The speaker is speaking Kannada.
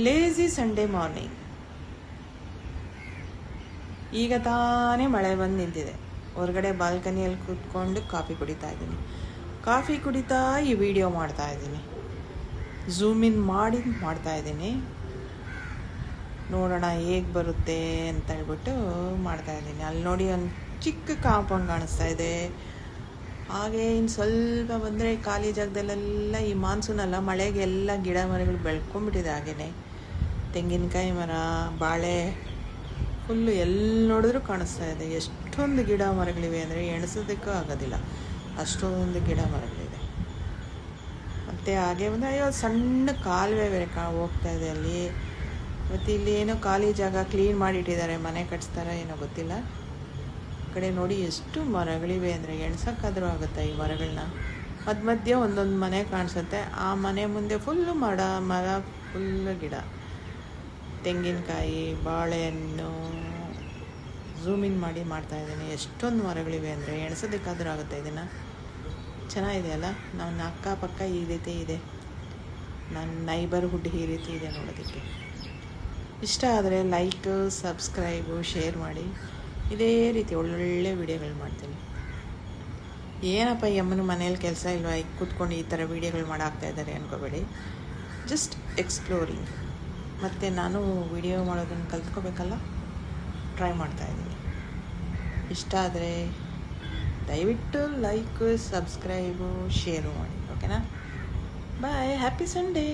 Lazy Sunday morning. ಈಗ ತಾನೇ ಮಳೆ ಬಂದು ನಿಂತಿದೆ. ಹೊರಗಡೆ ಬಾಲ್ಕನಿಯಲ್ಲಿ ಕೂತ್ಕೊಂಡು ಕಾಫಿ ಕುಡಿತಾ ಇದ್ದೀನಿ. ಕಾಫಿ ಕುಡಿತಾ ಈ ವಿಡಿಯೋ ಮಾಡ್ತಾ ಇದ್ದೀನಿ. ಝೂಮ್ ಇನ್ ಮಾಡಿ ಮಾಡ್ತಾ ಇದ್ದೀನಿ. ನೋಡೋಣ ಹೇಗೆ ಬರುತ್ತೆ ಅಂತ ಹೇಳ್ಬಿಟ್ಟು ಮಾಡ್ತಾ ಇದ್ದೀನಿ. ಅಲ್ಲಿ ನೋಡಿ ಒಂದು ಚಿಕ್ಕ ಕಾಂಪೌಂಡ್ ಕಾಣಿಸ್ತಾ ಇದೆ. ಹಾಗೆ ಇನ್ನು ಸ್ವಲ್ಪ ಬಂದರೆ ಖಾಲಿ ಜಾಗದಲ್ಲೆಲ್ಲ ಈ ಮಾನ್ಸೂನಲ್ಲ, ಮಳೆಗೆ ಎಲ್ಲ ಗಿಡ ಮರಗಳು ಬೆಳ್ಕೊಂಡ್ಬಿಟ್ಟಿದೆ. ಹಾಗೆಯೇ ತೆಂಗಿನಕಾಯಿ ಮರ, ಬಾಳೆ, ಫುಲ್ಲು ಎಲ್ಲಿ ನೋಡಿದ್ರೂ ಕಾಣಿಸ್ತಾ ಇದೆ. ಎಷ್ಟೊಂದು ಗಿಡ ಮರಗಳಿವೆ ಅಂದರೆ ಎಣಿಸೋದಕ್ಕೂ ಆಗೋದಿಲ್ಲ, ಅಷ್ಟೊಂದು ಗಿಡ ಮರಗಳಿದೆ. ಮತ್ತು ಹಾಗೆ ಬಂದರೆ ಅಯ್ಯೋ ಸಣ್ಣ ಕಾಲುವೆ ಬೇರೆ ಹೋಗ್ತಾ ಇದೆ ಅಲ್ಲಿ. ಮತ್ತು ಇಲ್ಲಿ ಏನೋ ಖಾಲಿ ಜಾಗ ಕ್ಲೀನ್ ಮಾಡಿಟ್ಟಿದ್ದಾರೆ, ಮನೆ ಕಟ್ಸ್ತಾರ ಏನೋ ಗೊತ್ತಿಲ್ಲ. ಆ ಕಡೆ ನೋಡಿ ಎಷ್ಟು ಮರಗಳಿವೆ ಅಂದರೆ ಎಣ್ಸೋಕ್ಕಾದರೂ ಆಗುತ್ತಾ ಈ ಮರಗಳನ್ನ. ಮಧ್ಯೆ ಒಂದೊಂದು ಮನೆ ಕಾಣಿಸುತ್ತೆ. ಆ ಮನೆ ಮುಂದೆ ಫುಲ್ಲು ಮರ ಫುಲ್ಲು ಗಿಡ, ತೆಂಗಿನಕಾಯಿ, ಬಾಳೆಹಣ್ಣು. ಝೂಮ್ ಇನ್ ಮಾಡಿ ಮಾಡ್ತಾಯಿದ್ದೀನಿ. ಎಷ್ಟೊಂದು ಮರಗಳಿವೆ ಅಂದರೆ ಎಣ್ಸೋದಕ್ಕಾದರೂ ಆಗುತ್ತೆ. ಇದನ್ನು ಚೆನ್ನಾಗಿದೆ ಅಲ್ಲ. ನನ್ನ ಅಕ್ಕಪಕ್ಕ ಈ ರೀತಿ ಇದೆ, ನನ್ನ ನೈಬರ್ಹುಡ್ ಈ ರೀತಿ ಇದೆ ನೋಡೋದಕ್ಕೆ. ಇಷ್ಟ ಆದರೆ ಲೈಕ್, ಸಬ್ಸ್ಕ್ರೈಬು, ಶೇರ್ ಮಾಡಿ. ಇದೇ ರೀತಿ ಒಳ್ಳೊಳ್ಳೆ ವಿಡಿಯೋಗಳು ಮಾಡ್ತೀನಿ. ಏನಪ್ಪ ಈ ಅಮ್ಮನ ಮನೇಲಿ ಕೆಲಸ ಇಲ್ವಾ, ಈಗ ಕೂತ್ಕೊಂಡು ಈ ಥರ ವೀಡಿಯೋಗಳು ಮಾಡಾಕ್ತಾ ಇದ್ದಾರೆ ಅನ್ಕೋಬೇಡಿ. Just exploring. ಮತ್ತು ನಾನು ವಿಡಿಯೋ ಮಾಡೋದನ್ನು ಕಲ್ತ್ಕೋಬೇಕಲ್ಲ, ಟ್ರೈ ಮಾಡ್ತಾಯಿದ್ದೀನಿ. ಇಷ್ಟ ಆದರೆ ದಯವಿಟ್ಟು ಲೈಕ್, ಸಬ್ಸ್ಕ್ರೈಬು, ಶೇರು ಮಾಡಿ. ಓಕೆನಾ? ಬಾಯ್. Happy Sunday.